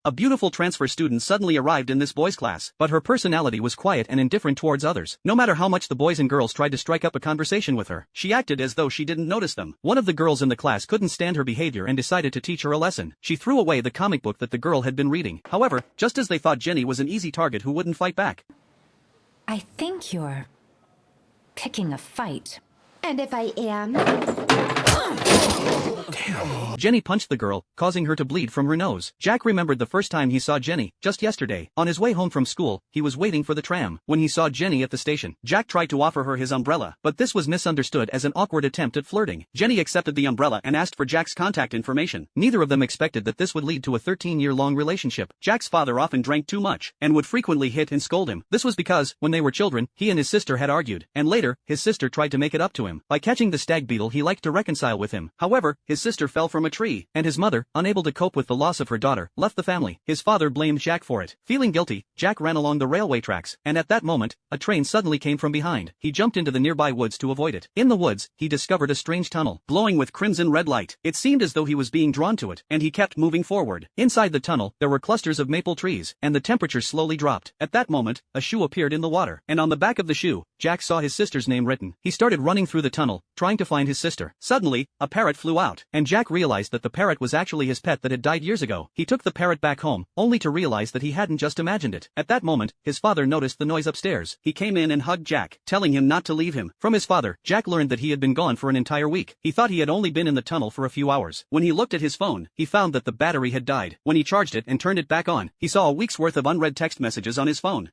A beautiful transfer student suddenly arrived in this boy's class, but her personality was quiet and indifferent towards others. No matter how much the boys and girls tried to strike up a conversation with her, she acted as though she didn't notice them. One of the girls in the class couldn't stand her behavior and decided to teach her a lesson. She threw away the comic book that the girl had been reading. However, just as they thought, Jenny was an easy target who wouldn't fight back. I think you're picking a fight. And if I am? Jenny punched the girl, causing her to bleed from her nose. Jack remembered the first time he saw Jenny, just yesterday. On his way home from school, he was waiting for the tram. When he saw Jenny at the station, Jack tried to offer her his umbrella, but this was misunderstood as an awkward attempt at flirting. Jenny accepted the umbrella and asked for Jack's contact information. Neither of them expected that this would lead to a 13-year-long relationship. Jack's father often drank too much, and would frequently hit and scold him. This was because, when they were children, he and his sister had argued, and later, his sister tried to make it up to him. By catching the stag beetle, he liked to reconcile with him. However, his sister fell from a tree, and his mother, unable to cope with the loss of her daughter, left the family. His father blamed Jack for it. Feeling guilty, Jack ran along the railway tracks, and at that moment, a train suddenly came from behind. He jumped into the nearby woods to avoid it. In the woods, he discovered a strange tunnel, glowing with crimson red light. It seemed as though he was being drawn to it, and he kept moving forward. Inside the tunnel, there were clusters of maple trees, and the temperature slowly dropped. At that moment, a shoe appeared in the water, and on the back of the shoe, Jack saw his sister's name written. He started running through the tunnel, trying to find his sister. Suddenly, a parrot flew out, and Jack realized that the parrot was actually his pet that had died years ago. He took the parrot back home, only to realize that he hadn't just imagined it. At that moment, his father noticed the noise upstairs. He came in and hugged Jack, telling him not to leave him. From his father, Jack learned that he had been gone for an entire week. He thought he had only been in the tunnel for a few hours. When he looked at his phone, he found that the battery had died. When he charged it and turned it back on, he saw a week's worth of unread text messages on his phone.